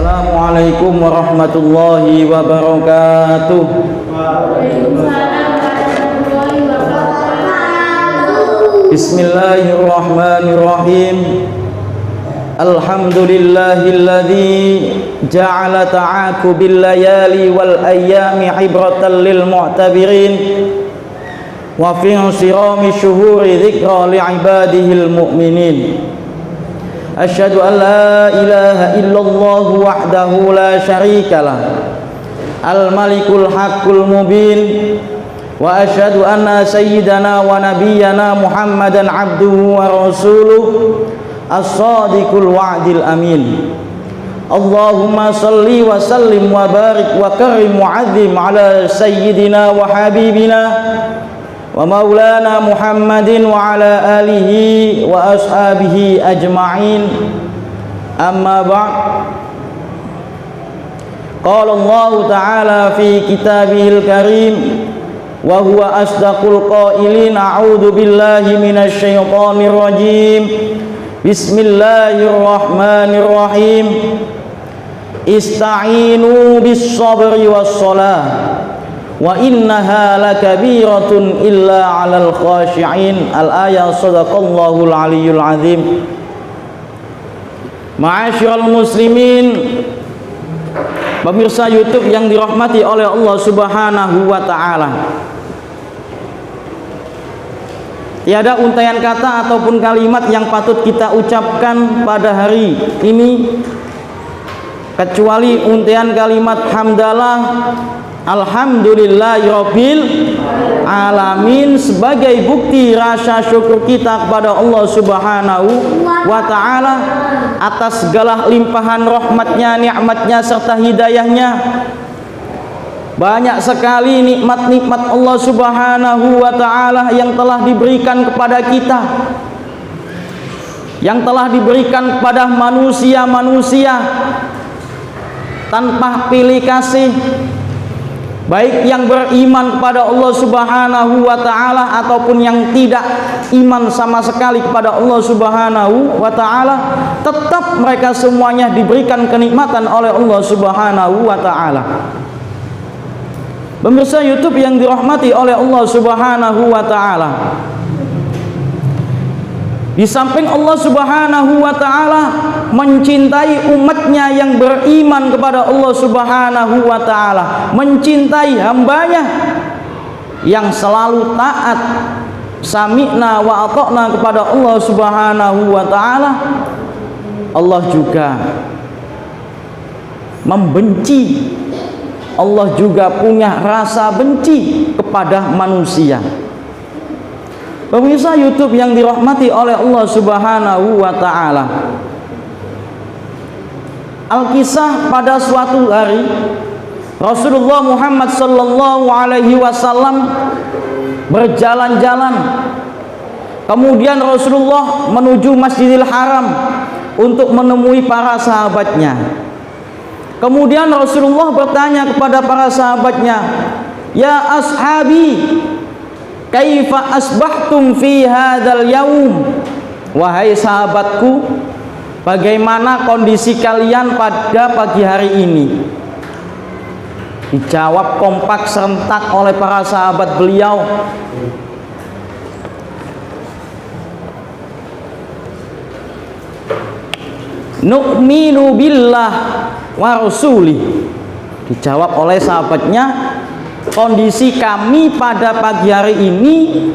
Assalamualaikum warahmatullahi wabarakatuh. Bismillahirrahmanirrahim. Alhamdulillahilladzi ja'ala ta'aqubil layali wal ayyami ibratan lil mu'tabirin wa fi sirami syuhuri dzikra li ibadihil mu'minin. Asyhadu an la ilaha illallah wahdahu la syarikalah al-malikul haqqul mubin wa asyhadu anna sayyidana wa nabiyyana Muhammadan abduhu wa rasuluh as-sadiqul wa'dil amin. Allahumma salli wa sallim wa barik wa karim mu'azzim ala sayyidina wa habibina wa maulana Muhammadin wa ala alihi wa ashabihi ajma'in. Amma ba'd. Qala Allah ta'ala fi kitabihil karim wa huwa asdaqul qailin. A'udzu billahi minasy syaithanir rajim. Bismillahirrahmanirrahim. Ista'inu bis sabri was shalah wa innaha lakabiratun illa 'alal khashi'in. Al-ayat. Shadaqallahul aliyyul azim. Ma'asyiral muslimin, pemirsa YouTube yang dirahmati oleh Allah Subhanahu wa taala. Tiada untaian kata ataupun kalimat yang patut kita ucapkan pada hari ini kecuali untaian kalimat hamdalah alhamdulillahirabbil alamin sebagai bukti rasa syukur kita kepada Allah Subhanahu wa taala atas segala limpahan rahmatnya, nikmatnya serta hidayahnya. Banyak sekali nikmat-nikmat Allah Subhanahu wa taala yang telah diberikan kepada kita, yang telah diberikan kepada manusia-manusia tanpa pilih kasih, baik yang beriman kepada Allah Subhanahu wa taala ataupun yang tidak iman sama sekali kepada Allah Subhanahu wa taala, tetap mereka semuanya diberikan kenikmatan oleh Allah Subhanahu wa taala. Pemirsa YouTube yang dirahmati oleh Allah Subhanahu wa taala, di samping Allah Subhanahu wa taala mencintai umatnya yang beriman kepada Allah Subhanahu wa taala, mencintai hambanya yang selalu taat sami'na wa ata'na kepada Allah Subhanahu wa taala, Allah juga membenci, Allah juga punya rasa benci kepada manusia. Pemirsa YouTube yang dirahmati oleh Allah Subhanahu wa taala, Al-Kisah pada suatu hari Rasulullah Muhammad sallallahu alaihi wasallam berjalan-jalan. Kemudian Rasulullah menuju Masjidil Haram untuk menemui para sahabatnya. Kemudian Rasulullah bertanya kepada para sahabatnya, "Ya ashabi, kaifa asbahtum fi hadzal yaum?" Wahai sahabatku, bagaimana kondisi kalian pada pagi hari ini? Dijawab kompak serentak oleh para sahabat beliau, "Nu'minu billah wa rasulih." Dijawab oleh sahabatnya, kondisi kami pada pagi hari ini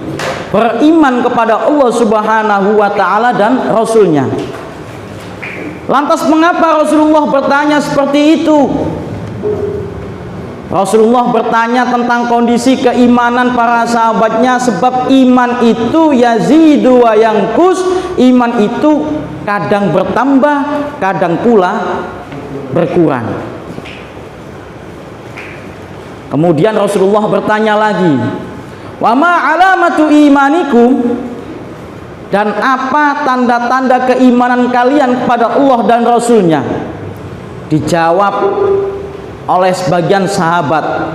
beriman kepada Allah Subhanahu wa taala dan Rasulnya. Lantas mengapa Rasulullah bertanya seperti itu? Rasulullah bertanya tentang kondisi keimanan para sahabatnya, sebab iman itu yazidu wa yanqus. Iman itu kadang bertambah, kadang pula berkurang. Kemudian Rasulullah bertanya lagi, "Wa ma alamatu imanikum?" Dan apa tanda-tanda keimanan kalian kepada Allah dan Rasulnya? Dijawab oleh sebagian sahabat,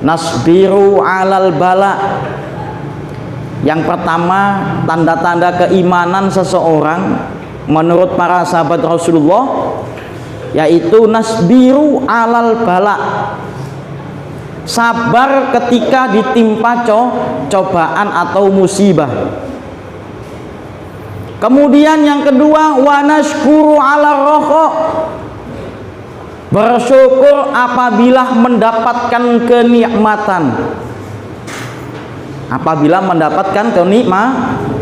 "Nasbiru alal bala." Yang pertama, tanda-tanda keimanan seseorang menurut para sahabat Rasulullah, yaitu nasbiru alal bala, sabar ketika ditimpa cobaan atau musibah. Kemudian yang kedua, wa nashkuru ala rokho, bersyukur apabila mendapatkan kenikmatan. Apabila mendapatkan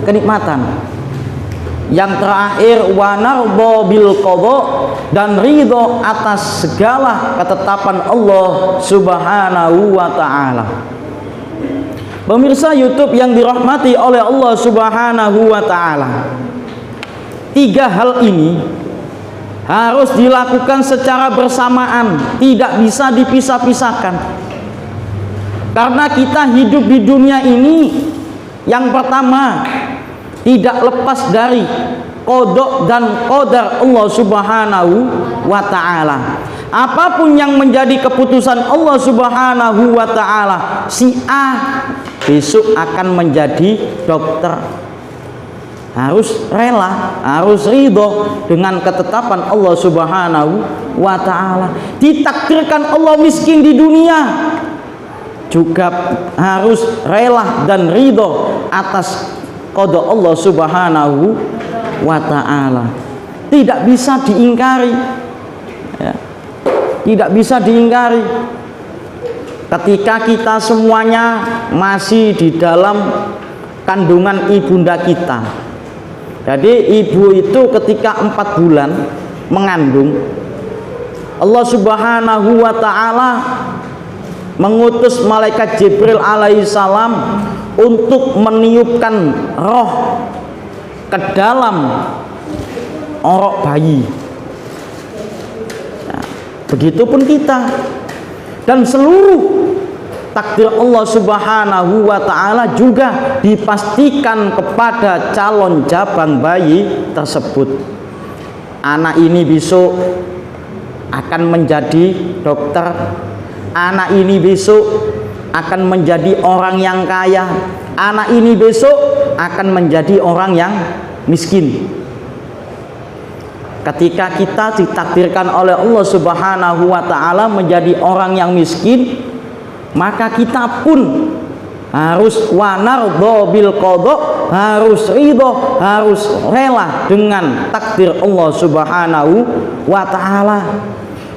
kenikmatan. Yang terakhir, wa nardo bil qadha, dan ridho atas segala ketetapan Allah Subhanahu wa ta'ala. Pemirsa YouTube yang dirahmati oleh Allah Subhanahu wa ta'ala, 3 hal ini harus dilakukan secara bersamaan, tidak bisa dipisah-pisahkan. Karena kita hidup di dunia ini, yang pertama, tidak lepas dari qada dan qadar Allah Subhanahu wa ta'ala. Apapun yang menjadi keputusan Allah Subhanahu wa ta'ala, si A besok akan menjadi dokter, harus rela, harus ridho dengan ketetapan Allah Subhanahu wa ta'ala. Ditakdirkan Allah miskin di dunia, juga harus rela dan ridho atas qada Allah Subhanahu wa ta'ala. Tidak bisa diingkari, ya. Tidak bisa diingkari. Ketika kita semuanya masih di dalam kandungan ibunda kita, jadi ibu itu ketika 4 bulan mengandung, Allah Subhanahu wa ta'ala mengutus malaikat Jibril alaihissalam untuk meniupkan roh ke dalam orok bayi. Nah, begitupun kita, dan seluruh takdir Allah Subhanahu wa ta'ala juga dipastikan kepada calon jabang bayi tersebut. Anak ini besok akan menjadi dokter, anak ini besok akan menjadi orang yang kaya, anak ini besok akan menjadi orang yang miskin. Ketika kita ditakdirkan oleh Allah Subhanahu wa ta'ala menjadi orang yang miskin, maka kita pun harus wanardho bil qadha, harus ridho, harus rela dengan takdir Allah Subhanahu wa ta'ala.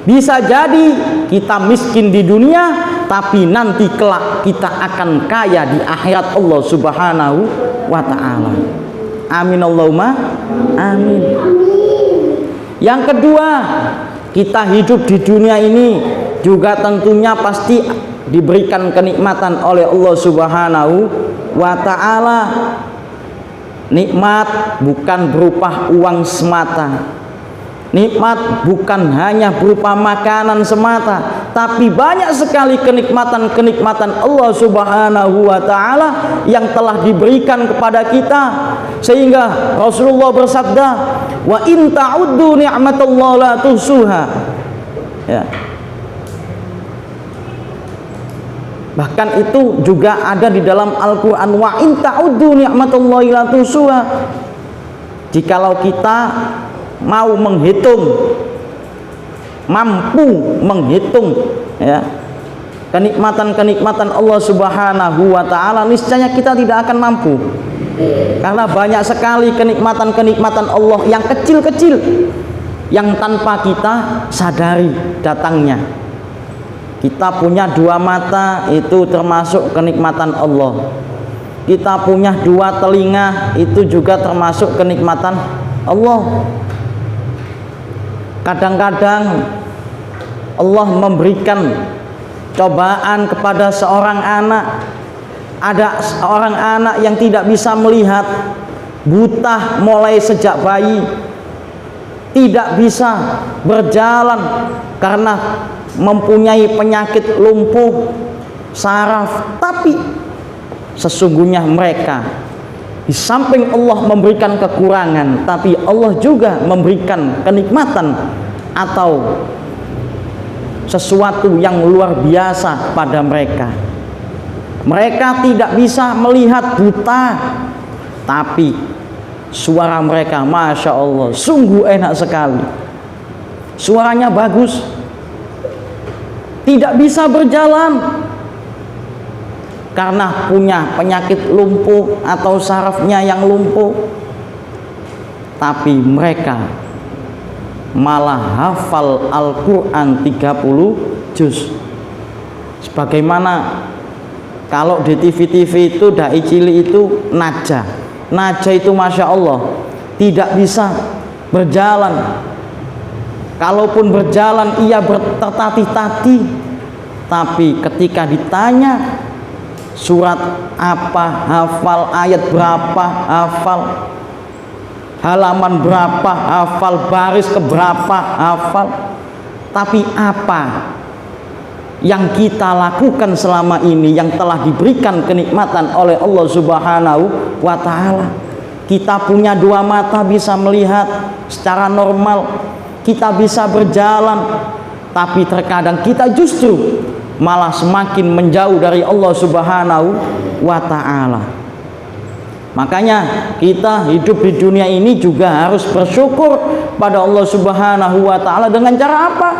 Bisa jadi kita miskin di dunia, tapi nanti kelak kita akan kaya di akhirat Allah Subhanahu wa ta'ala. Amin Allahumma amin. Yang kedua, kita hidup di dunia ini juga tentunya pasti diberikan kenikmatan oleh Allah Subhanahu wa ta'ala. Nikmat bukan berupa uang semata, nikmat bukan hanya berupa makanan semata, tapi banyak sekali kenikmatan-kenikmatan Allah Subhanahu wa ta'ala yang telah diberikan kepada kita. Sehingga Rasulullah bersabda, wa in ta'uddu ni'matallahi la tuhsuha, ya. Bahkan itu juga ada di dalam Al-Quran, wa in ta'uddu ni'matallahi la tuhsuha. Jikalau kita mau menghitung, mampu menghitung, ya, kenikmatan-kenikmatan Allah Subhanahu wa ta'ala, niscaya kita tidak akan mampu. Karena banyak sekali kenikmatan-kenikmatan Allah yang kecil-kecil, yang tanpa kita sadari datangnya. Kita punya 2 mata, itu termasuk kenikmatan Allah. Kita punya 2 telinga, itu juga termasuk kenikmatan Allah. Kadang-kadang Allah memberikan cobaan kepada seorang anak. Ada seorang anak yang tidak bisa melihat, buta mulai sejak bayi, tidak bisa berjalan karena mempunyai penyakit lumpuh saraf. Tapi sesungguhnya mereka, di samping Allah memberikan kekurangan, tapi Allah juga memberikan kenikmatan atau sesuatu yang luar biasa pada mereka. Mereka tidak bisa melihat, buta, tapi suara mereka Masya Allah sungguh enak sekali, suaranya bagus, tidak bisa berjalan karena punya penyakit lumpuh atau sarafnya yang lumpuh, tapi mereka malah hafal Al-Quran 30 juz. Sebagaimana kalau di TV-TV itu dai cilik itu Naja itu Masya Allah tidak bisa berjalan, kalaupun berjalan ia bertatih-tatih, tapi ketika ditanya surat apa hafal, ayat berapa hafal, halaman berapa hafal, baris keberapa hafal, tapi apa yang kita lakukan selama ini yang telah diberikan kenikmatan oleh Allah Subhanahu wa Ta'ala? Kita punya dua mata bisa melihat secara normal, kita bisa berjalan, tapi terkadang kita justru malah semakin menjauh dari Allah Subhanahu wa Ta'ala. Makanya kita hidup di dunia ini juga harus bersyukur pada Allah Subhanahu wa Ta'ala. Dengan cara apa?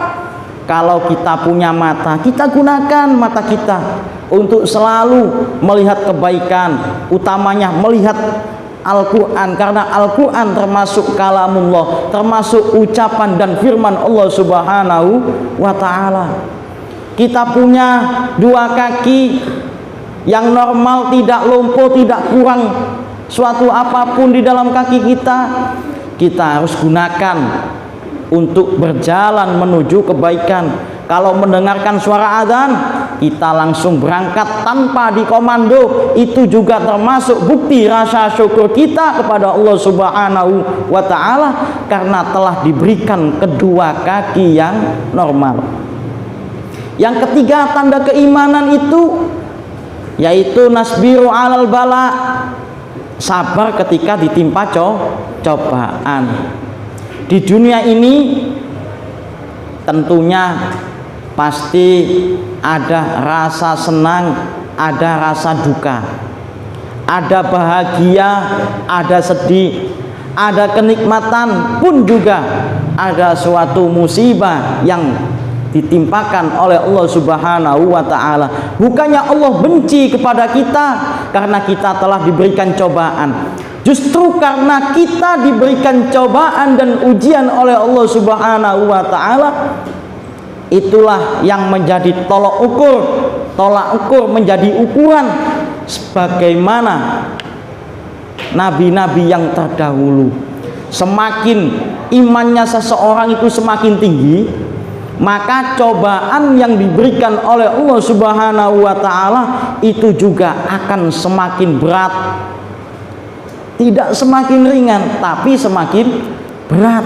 Kalau kita punya mata, kita gunakan mata kita untuk selalu melihat kebaikan, utamanya melihat Al-Quran, karena Al-Quran termasuk kalamullah, termasuk ucapan dan firman Allah Subhanahu wa Ta'ala. Kita punya dua kaki yang normal, tidak lumpuh, tidak kurang suatu apapun di dalam kaki kita, kita harus gunakan untuk berjalan menuju kebaikan. Kalau mendengarkan suara azan, kita langsung berangkat tanpa dikomando. Itu juga termasuk bukti rasa syukur kita kepada Allah Subhanahu wa Ta'ala, karena telah diberikan kedua kaki yang normal. Yang ketiga tanda keimanan itu yaitu nasbiru alal bala, sabar ketika ditimpa cobaan. Di dunia ini tentunya pasti ada rasa senang, ada rasa duka, ada bahagia, ada sedih, ada kenikmatan, pun juga ada suatu musibah yang ditimpakan oleh Allah Subhanahu wa Ta'ala. Bukannya Allah benci kepada kita karena kita telah diberikan cobaan, justru karena kita diberikan cobaan dan ujian oleh Allah Subhanahu wa Ta'ala, itulah yang menjadi tolak ukur menjadi ukuran sebagaimana nabi-nabi yang terdahulu. Semakin imannya seseorang itu semakin tinggi, maka cobaan yang diberikan oleh Allah Subhanahu wa Ta'ala itu juga akan semakin berat. Tidak semakin ringan, tapi semakin berat.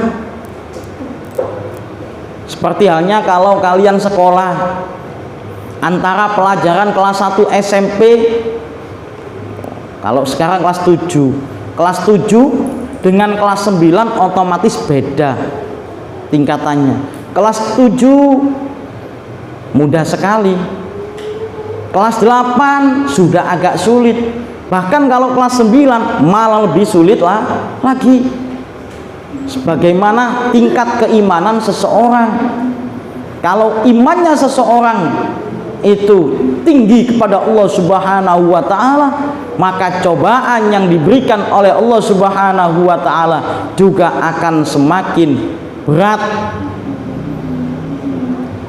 Seperti halnya kalau kalian sekolah, antara pelajaran kelas 1 SMP, kalau sekarang kelas 7 dengan kelas 9 otomatis beda tingkatannya. Kelas 7 mudah sekali, kelas 8 sudah agak sulit, bahkan kalau kelas 9 malah lebih sulit lagi. Sebagaimana tingkat keimanan seseorang, kalau imannya seseorang itu tinggi kepada Allah Subhanahu wa Ta'ala, maka cobaan yang diberikan oleh Allah Subhanahu wa Ta'ala juga akan semakin berat.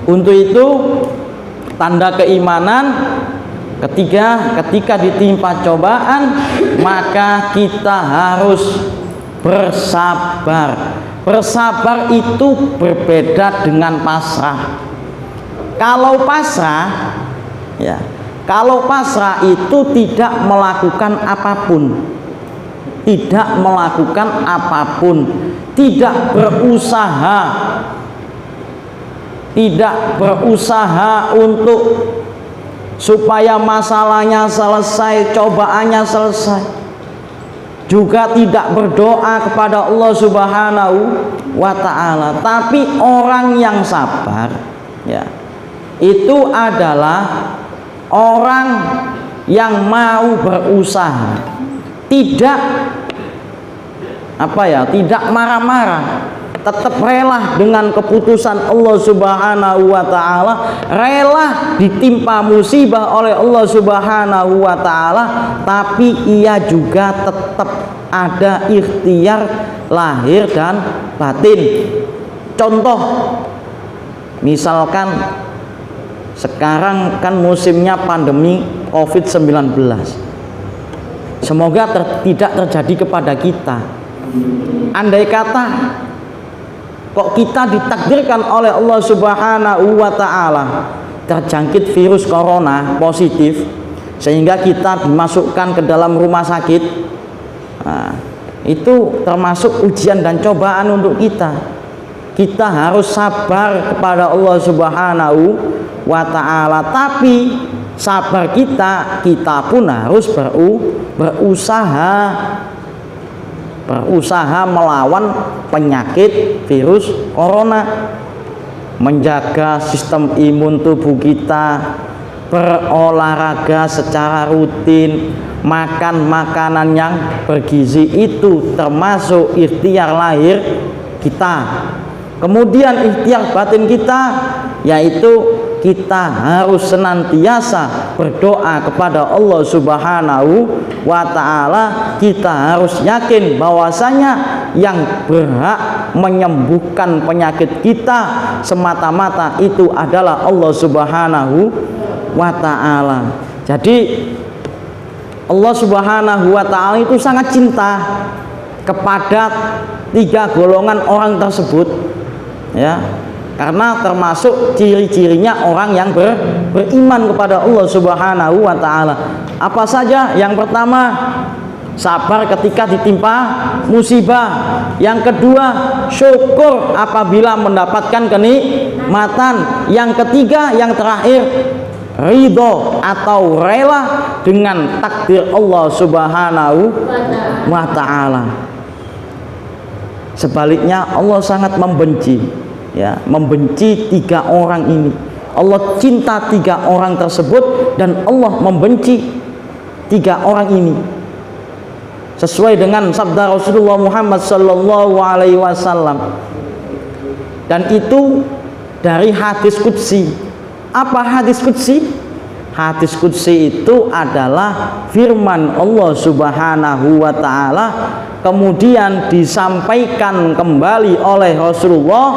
Untuk itu tanda keimanan ketiga, ketika ditimpa cobaan maka kita harus bersabar. Bersabar itu berbeda dengan pasrah. Kalau pasrah itu tidak melakukan apapun, tidak berusaha untuk supaya masalahnya selesai, cobaannya selesai, juga tidak berdoa kepada Allah Subhanahu wa Ta'ala. Tapi orang yang sabar, itu adalah orang yang mau berusaha, tidak tidak marah-marah, tetap rela dengan keputusan Allah Subhanahu wa taala, rela ditimpa musibah oleh Allah Subhanahu wa taala, tapi ia juga tetap ada ikhtiar lahir dan batin. Contoh, misalkan sekarang kan musimnya pandemi COVID-19. Semoga tidak terjadi kepada kita. Andai kata kok kita ditakdirkan oleh Allah Subhanahu wa taala terjangkit virus corona positif, sehingga kita dimasukkan ke dalam rumah sakit, itu termasuk ujian dan cobaan untuk kita. Kita harus sabar kepada Allah Subhanahu wa ta'ala, tapi sabar kita pun harus berusaha melawan penyakit virus corona, menjaga sistem imun tubuh kita, berolahraga secara rutin, makan makanan yang bergizi, itu termasuk ikhtiar lahir kita. Kemudian ikhtiar batin kita, yaitu kita harus senantiasa berdoa kepada Allah Subhanahu wa ta'ala. Kita harus yakin bahwasanya yang berhak menyembuhkan penyakit kita semata-mata itu adalah Allah Subhanahu wa ta'ala. Jadi Allah Subhanahu wa ta'ala itu sangat cinta kepada 3 golongan orang tersebut, ya, karena termasuk ciri-cirinya orang yang beriman kepada Allah Subhanahu wa ta'ala. Apa saja? Yang pertama, sabar ketika ditimpa musibah. Yang kedua, syukur apabila mendapatkan kenikmatan. Yang ketiga, yang terakhir, ridho atau rela dengan takdir Allah Subhanahu wa ta'ala. Sebaliknya, Allah sangat membenci, ya, membenci 3 orang ini. Allah cinta 3 orang tersebut, dan Allah membenci 3 orang ini, sesuai dengan sabda Rasulullah Muhammad sallallahu alaihi wasallam. Dan itu dari hadis qudsi. Apa hadis qudsi? Hadis qudsi itu adalah firman Allah Subhanahu wa ta'ala, kemudian disampaikan kembali oleh Rasulullah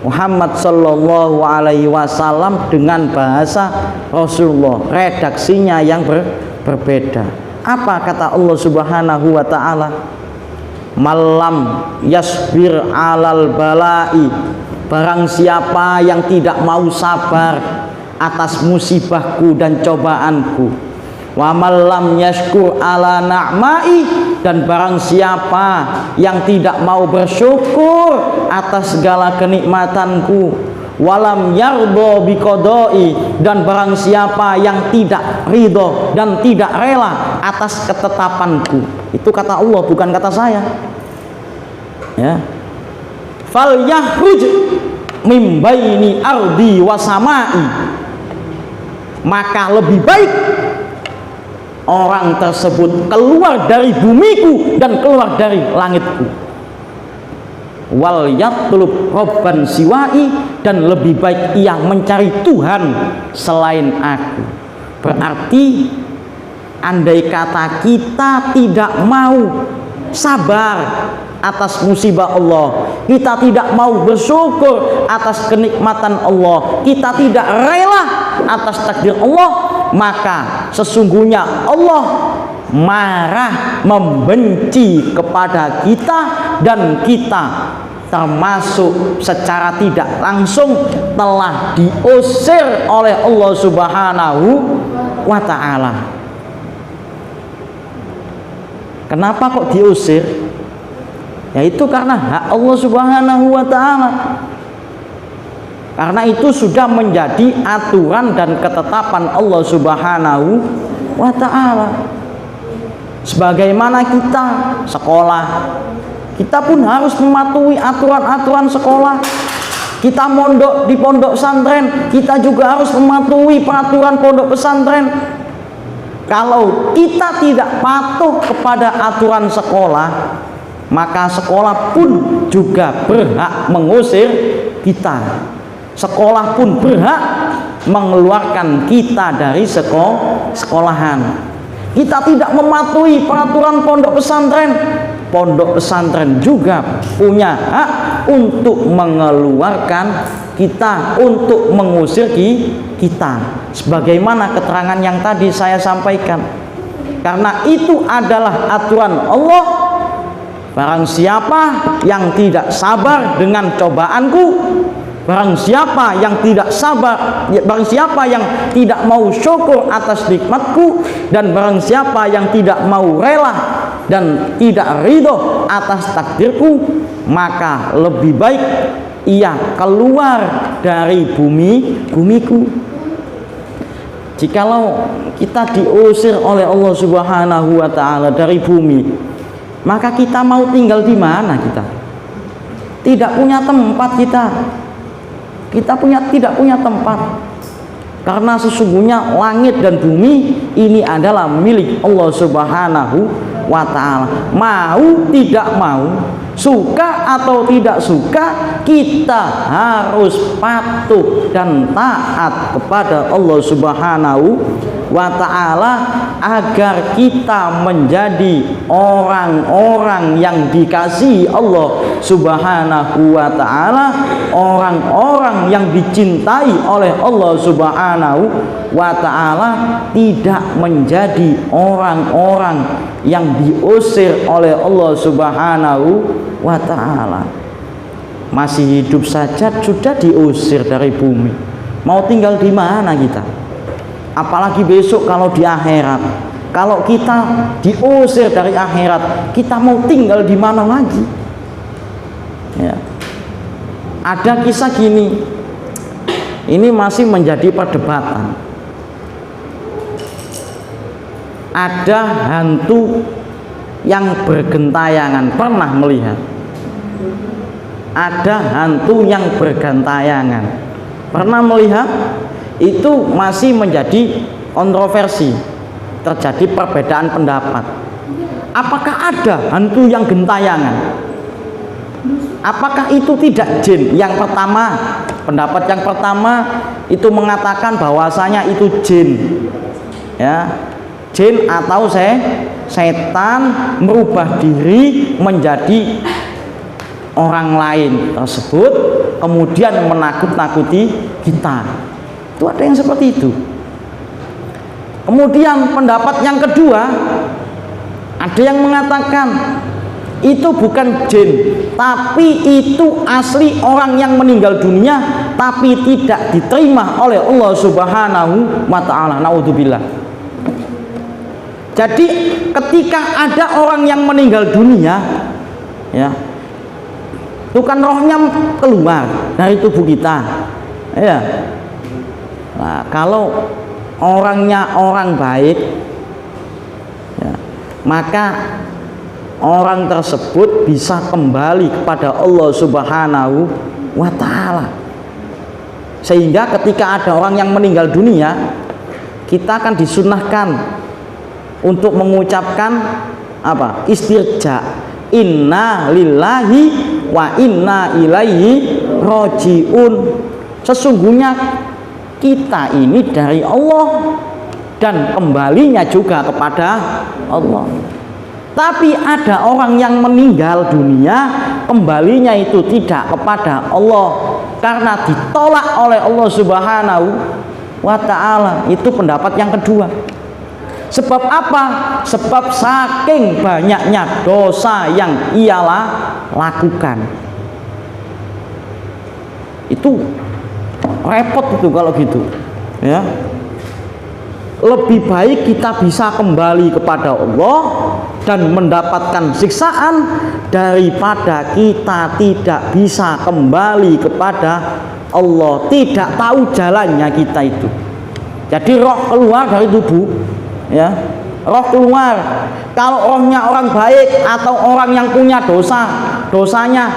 Muhammad sallallahu alaihi wasallam dengan bahasa Rasulullah, redaksinya yang berbeda. Apa kata Allah Subhanahu wa ta'ala? Malam yasbir alal balai, barang siapa yang tidak mau sabar atas musibahku dan cobaanku, wa malam yashkur ala na'mai, dan barang siapa yang tidak mau bersyukur atas segala kenikmatanku, walam yardo biqodoi, dan barang siapa yang tidak ridho dan tidak rela atas ketetapanku. Itu kata Allah, bukan kata saya, ya. Fal yahruj mim baini ardi wasamai, maka lebih baik orang tersebut keluar dari bumiku dan keluar dari langitku. Wal yatlub robban siwai, dan lebih baik ia mencari Tuhan selain aku. Berarti andai kata kita tidak mau sabar atas musibah Allah, kita tidak mau bersyukur atas kenikmatan Allah, kita tidak rela atas takdir Allah, maka sesungguhnya Allah marah, membenci kepada kita, dan kita termasuk secara tidak langsung telah diusir oleh Allah Subhanahu wa ta'ala. Kenapa kok diusir? Yaitu karena hak Allah Subhanahu wa ta'ala. Karena itu sudah menjadi aturan dan ketetapan Allah Subhanahu wa ta'ala. Sebagaimana kita sekolah, kita pun harus mematuhi aturan-aturan sekolah. Kita mondok di pondok pesantren, kita juga harus mematuhi peraturan pondok pesantren. Kalau kita tidak patuh kepada aturan sekolah, maka sekolah pun juga berhak mengusir kita. Sekolah pun berhak mengeluarkan kita dari sekolahan. Kita tidak mematuhi peraturan pondok pesantren, pondok pesantren juga punya hak untuk mengeluarkan kita, untuk mengusir kita, sebagaimana keterangan yang tadi saya sampaikan. Karena itu adalah aturan Allah. Barang siapa yang tidak sabar dengan cobaanku, barang siapa yang tidak sabar, barang siapa yang tidak mau syukur atas nikmatku, dan barang siapa yang tidak mau rela dan tidak ridho atas takdirku, maka lebih baik ia keluar dari bumiku. Jikalau kita diusir oleh Allah Subhanahu wa ta'ala dari bumi, maka kita mau tinggal di mana? Kita tidak punya tempat. Kita tidak punya tempat, karena sesungguhnya langit dan bumi ini adalah milik Allah Subhanahu wa ta'ala. Mau tidak mau, suka atau tidak suka, kita harus patuh dan taat kepada Allah Subhanahu wa ta'ala, agar kita menjadi orang-orang yang dikasihi Allah Subhanahu wa ta'ala, orang-orang yang dicintai oleh Allah Subhanahu wa ta'ala, tidak menjadi orang-orang yang diusir oleh Allah Subhanahu wa ta'ala. Masih hidup saja sudah diusir dari bumi, mau tinggal di mana kita? Apalagi besok kalau di akhirat. Kalau kita diusir dari akhirat, kita mau tinggal di mana lagi? Ya. Ada kisah gini, ini masih menjadi perdebatan. Ada hantu yang bergentayangan, pernah melihat? Ada hantu yang bergentayangan, pernah melihat? Itu masih menjadi kontroversi, terjadi perbedaan pendapat. Apakah ada hantu yang gentayangan? Apakah itu tidak jin? Yang pertama, pendapat yang pertama itu mengatakan bahwasanya itu jin, ya, jin atau setan merubah diri menjadi orang lain tersebut, kemudian menakut-nakuti kita. Itu ada yang seperti itu. Kemudian pendapat yang kedua, ada yang mengatakan itu bukan jin, tapi itu asli orang yang meninggal dunia, tapi tidak diterima oleh Allah Subhanahu wa ta'ala. Naudzubillah. Jadi ketika ada orang yang meninggal dunia, ya, itu kan rohnya keluar dari tubuh kita, ya. Nah, kalau orangnya orang baik, ya, maka orang tersebut bisa kembali kepada Allah Subhanahu wa ta'ala. Sehingga ketika ada orang yang meninggal dunia, kita akan disunahkan untuk mengucapkan apa? Istirja, inna lillahi wa inna ilaihi rojiun. Sesungguhnya kita ini dari Allah dan kembalinya juga kepada Allah. Tapi ada orang yang meninggal dunia, kembalinya itu tidak kepada Allah, karena ditolak oleh Allah Subhanahu wa ta'ala. Itu pendapat yang kedua. Sebab apa? Sebab saking banyaknya dosa yang ia lakukan. Itu repot itu kalau gitu, ya. Lebih baik kita bisa kembali kepada Allah dan mendapatkan siksaan daripada kita tidak bisa kembali kepada Allah, tidak tahu jalannya kita itu. Jadi roh keluar dari tubuh, ya, roh keluar. Kalau rohnya orang baik atau orang yang punya dosa, dosanya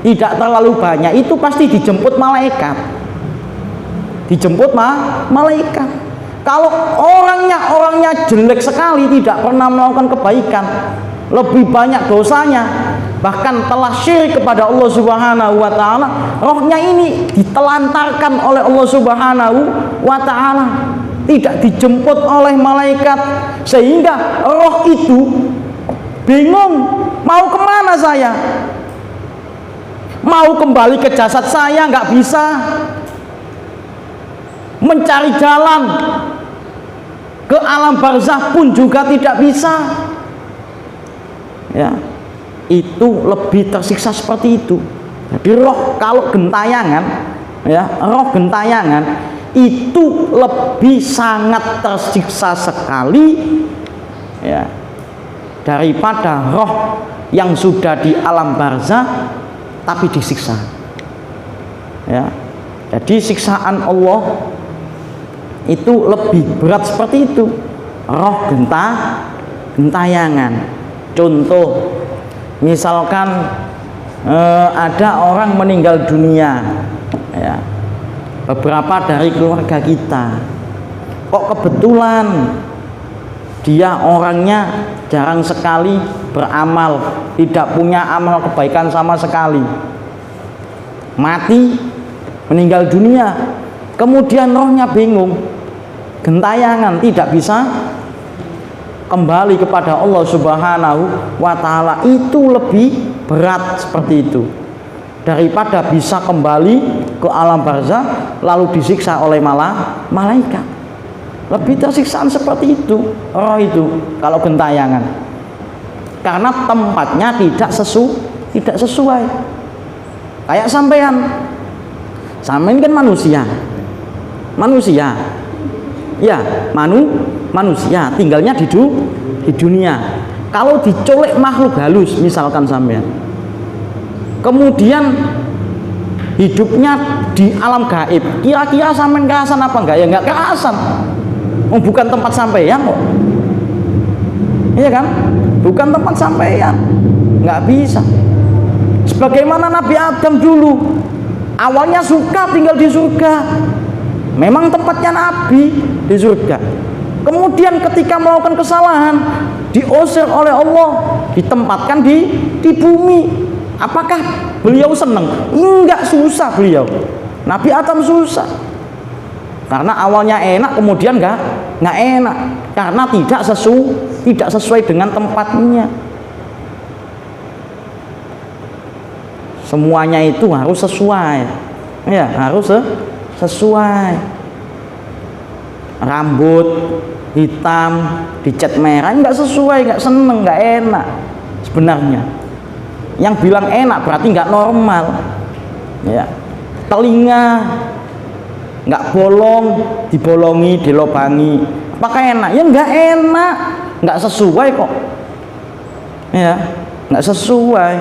tidak terlalu banyak, itu pasti dijemput malaikat. Dijemput malaikat. Kalau orangnya jelek sekali, tidak pernah melakukan kebaikan, lebih banyak dosanya, bahkan telah syirik kepada Allah Subhanahu wa taala, rohnya ini ditelantarkan oleh Allah Subhanahu wa taala, tidak dijemput oleh malaikat, sehingga roh itu bingung mau kemana saya, mau kembali ke jasad saya nggak bisa, mencari jalan ke alam barzakh pun juga tidak bisa. Ya, itu lebih tersiksa seperti itu. Jadi roh kalau gentayangan, ya, roh gentayangan itu lebih sangat tersiksa sekali, ya, daripada roh yang sudah di alam barzakh tapi disiksa. Ya, jadi siksaan Allah itu lebih berat seperti itu. Roh gentayangan. Contoh, misalkan ada orang meninggal dunia, ya, beberapa dari keluarga kita, kok kebetulan dia orangnya jarang sekali beramal, tidak punya amal kebaikan sama sekali, mati, meninggal dunia, kemudian rohnya bingung, gentayangan, tidak bisa kembali kepada Allah Subhanahu wa taala. Itu lebih berat seperti itu daripada bisa kembali ke alam barzakh lalu disiksa oleh malaikat. Lebih tersiksaan seperti itu roh itu kalau gentayangan, karena tempatnya tidak sesuai. Kayak sampean kan manusia, ya, manusia tinggalnya di dunia. Kalau diculik makhluk halus misalkan sampean, kemudian hidupnya di alam gaib, kira-kira sampean kerasan apa enggak? Ya enggak kerasan. Bukan tempat sampean kok, iya kan? Bukan tempat sampean, nggak bisa. Sebagaimana Nabi Adam dulu, awalnya suka tinggal di surga, memang tempatnya Nabi di surga. Kemudian ketika melakukan kesalahan, diusir oleh Allah, ditempatkan di bumi. Apakah beliau senang? Enggak, susah beliau. Nabi Adam susah. Karena awalnya enak, kemudian enggak enak, karena tidak sesuai dengan tempatnya. Semuanya itu harus sesuai, ya, harus sesuai. Rambut hitam dicat merah enggak sesuai, enggak seneng, enggak enak sebenarnya. Yang bilang enak berarti enggak normal, ya. Telinga nggak bolong, dibolongi, dilobangi, apakah enak? Ya nggak enak, nggak sesuai kok, ya, nggak sesuai.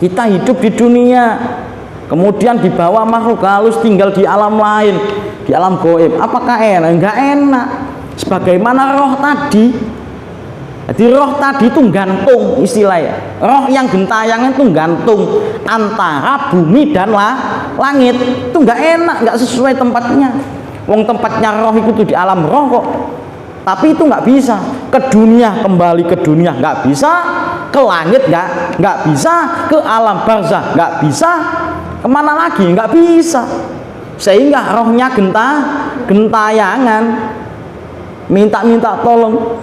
Kita hidup di dunia, kemudian dibawa makhluk halus tinggal di alam lain, di alam gaib, apakah enak? Nggak enak. Sebagaimana roh tadi. Jadi roh tadi itu gantung, istilahnya roh yang gentayangan itu gantung antara bumi dan langit. Itu nggak enak, nggak sesuai tempatnya. Wong tempatnya roh itu di alam roh kok, tapi itu nggak bisa ke dunia, kembali ke dunia nggak bisa, ke langit nggak bisa, ke alam barzakh nggak bisa, kemana lagi nggak bisa. Sehingga rohnya gentayangan, minta tolong,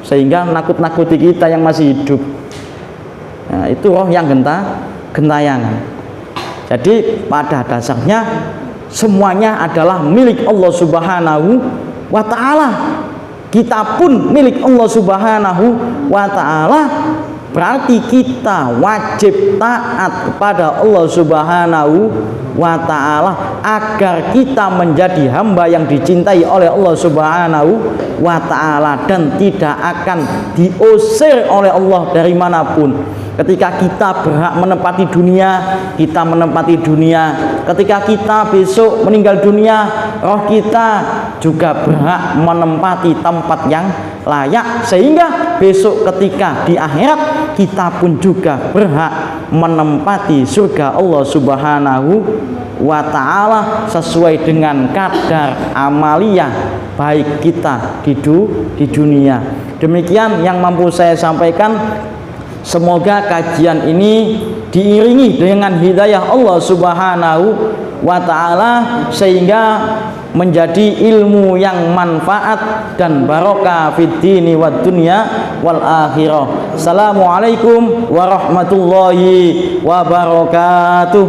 sehingga nakut-nakuti kita yang masih hidup. Nah, itu roh yang gentayangan. Jadi pada dasarnya semuanya adalah milik Allah Subhanahu wa taala. Kita pun milik Allah Subhanahu wa taala. Berarti kita wajib taat kepada Allah Subhanahu wa ta'ala agar kita menjadi hamba yang dicintai oleh Allah Subhanahu wa ta'ala dan tidak akan diusir oleh Allah dari manapun. Ketika kita berhak menempati dunia, kita menempati dunia. Ketika kita besok meninggal dunia, roh kita juga berhak menempati tempat yang layak, sehingga besok ketika di akhirat kita pun juga berhak menempati surga Allah Subhanahu wa ta'ala sesuai dengan kadar amaliyah baik kita di dunia. Demikian yang mampu saya sampaikan. Semoga kajian ini diiringi dengan hidayah Allah Subhanahu wa ta'ala sehingga menjadi ilmu yang manfaat dan barokah fid dini wad dunya wal akhirah. Assalamualaikum warahmatullahi wabarakatuh.